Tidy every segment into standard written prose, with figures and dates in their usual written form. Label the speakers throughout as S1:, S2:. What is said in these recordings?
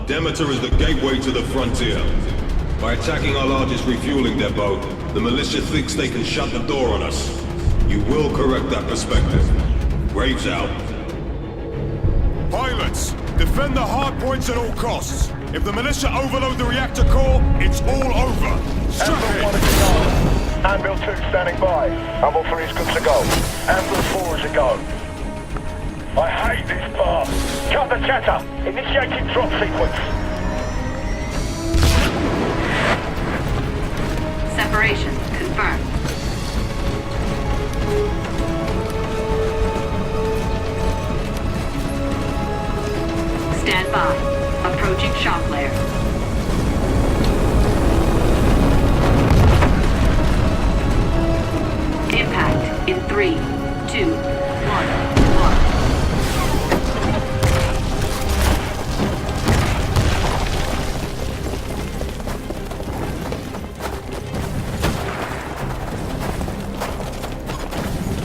S1: Dementer is the gateway to the frontier. By attacking our largest refueling depot, the militia thinks they can shut the door on us. You will correct that perspective. Graves out.
S2: Pilots, defend the hard points at all costs. If the militia overload the reactor core, it's all over.
S3: Anvil 1 is a go. Anvil 2 standing by. Anvil 3 is good to go. Anvil 4 is a go. I hate this part. Cut the chatter. Initiating drop sequence.
S4: Separation confirmed. Stand by. Approaching shock layer. Impact in 3, 2, 1.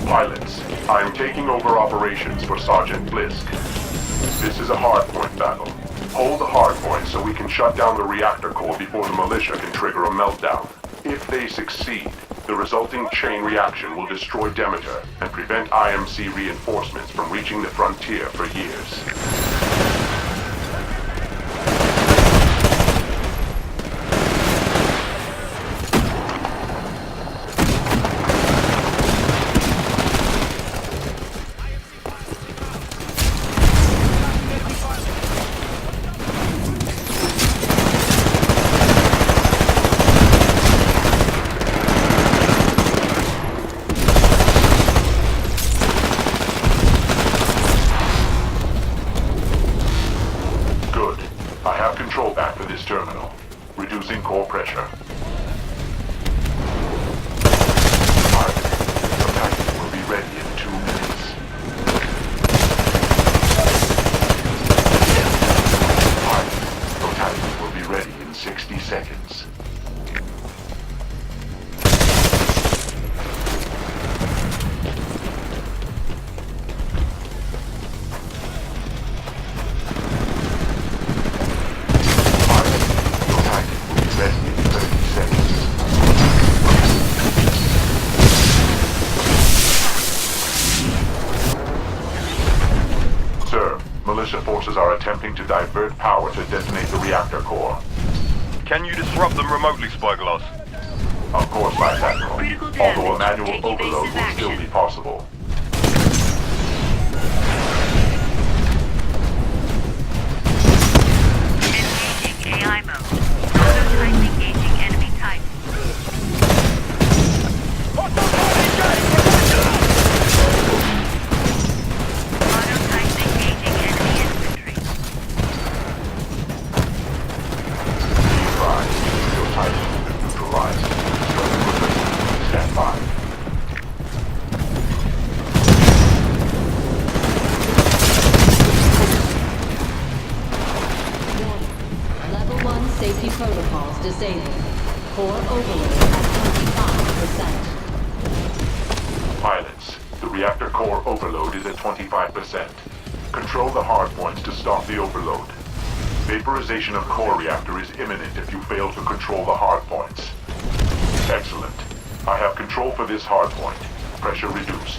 S5: Pilots, I am taking over operations for Sergeant Blisk. This is a hardpoint battle. Hold the hardpoint so we can shut down the reactor core before the militia can trigger a meltdown. If they succeed, the resulting chain reaction will destroy Dementer and prevent IMC reinforcements from reaching the frontier for years. Terminal, reducing core pressure. Pilot, your Titan will be ready in 2 minutes. Pilot, your Titan will be ready in 60 seconds. Militia forces are attempting to divert power to detonate the reactor core.
S6: Can you disrupt them remotely, Spyglass?
S5: Of course, Vice Admiral. Although a manual overload will still be possible.
S4: Engaging AI mode. Prototype engaging enemy type.
S7: Safety protocols disabled. Core overload at 25%.
S5: Pilots, the reactor core overload is at 25%. Control the hardpoints to stop the overload. Vaporization of core reactor is imminent if you fail to control the hardpoints. Excellent. I have control for this hardpoint. Pressure reduced.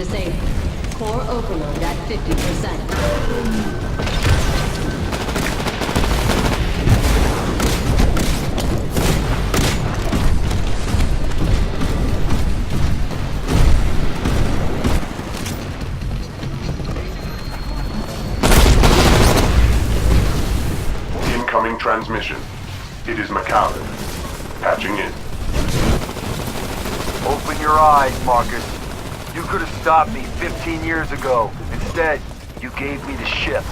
S7: disabled. Core overload at 50%.
S5: Incoming transmission. It is McAllen. Patching in.
S8: Open your eyes, Marcus. You could have stopped me 15 years ago. Instead, you gave me the ship.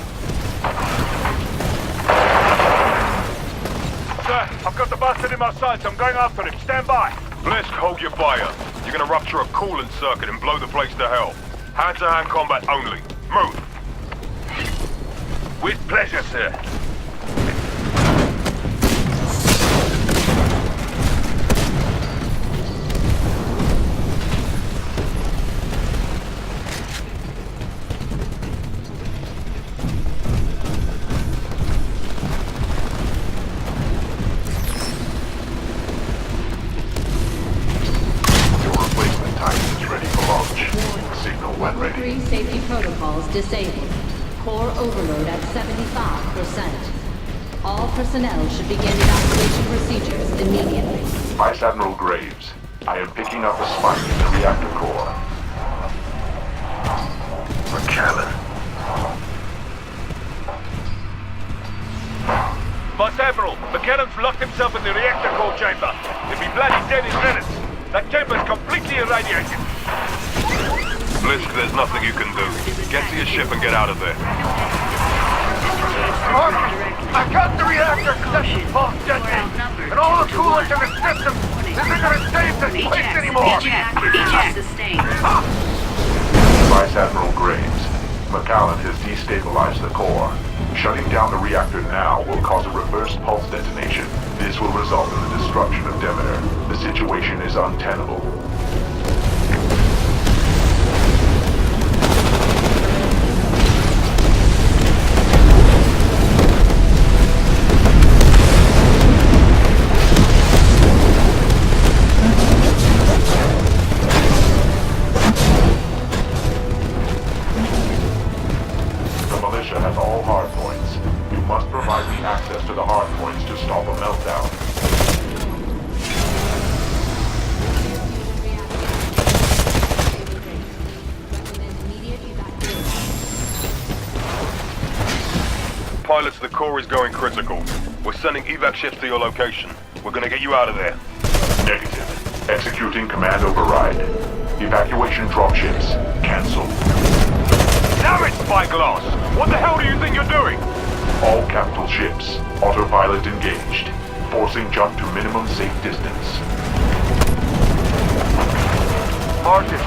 S3: Sir, I've got the bastard in my sights. I'm going after him. Stand by.
S6: Blisk, hold your fire. You're gonna rupture a coolant circuit and blow the place to hell. Hand-to-hand combat only. Move.
S3: With pleasure, sir.
S7: Three safety protocols disabled. Core overload at 75%. All personnel should begin evacuation procedures immediately.
S5: Vice Admiral Graves, I am picking up a spike in the reactor core.
S8: McAllen.
S3: Vice Admiral, McAllen's locked himself in the reactor core chamber. He'll be bloody dead in minutes. That chamber's completely irradiated.
S6: Blisk, there's nothing you can do. Get to your ship and get out of there.
S8: Marcus, I got the reactor both detonated, and all the coolant in the system isn't gonna save this place anymore!
S4: Eject sustained.
S5: Vice Admiral Graves, McAllen has destabilized the core. Shutting down the reactor now will cause a reverse pulse detonation. This will result in the destruction of Dementer. The situation is untenable.
S6: Pilots, the core is going critical. We're sending evac ships to your location. We're gonna get you out of there.
S5: Negative. Executing command override. Evacuation dropships cancelled.
S6: Damn it, Spyglass! What the hell do you think you're doing?
S5: All capital ships, autopilot engaged. Forcing jump to minimum safe distance.
S8: Marcus,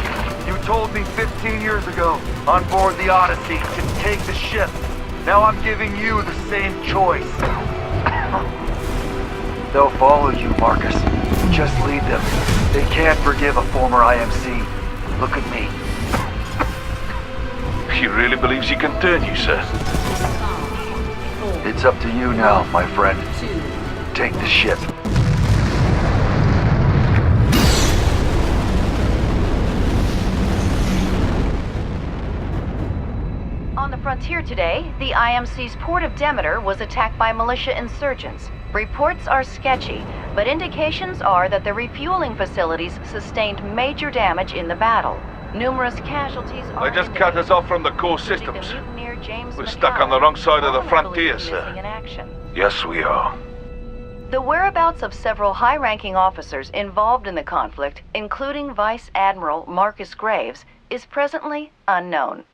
S8: you told me 15 years ago, on board the Odyssey, to take the ship. Now I'm giving you the same choice. They'll follow you, Marcus. Just lead them. They can't forgive a former IMC. Look at me.
S3: He really believes he can turn you, sir.
S8: It's up to you now, my friend. Take the ship.
S9: On the frontier today, the IMC's port of Dementer was attacked by militia insurgents. Reports are sketchy, but indications are that the refueling facilities sustained major damage in the battle. Numerous casualties are
S3: They just cut us off from the core systems. We're stuck on the wrong side of the frontier, sir. Yes, we are.
S9: The whereabouts of several high-ranking officers involved in the conflict, including Vice Admiral Marcus Graves, is presently unknown.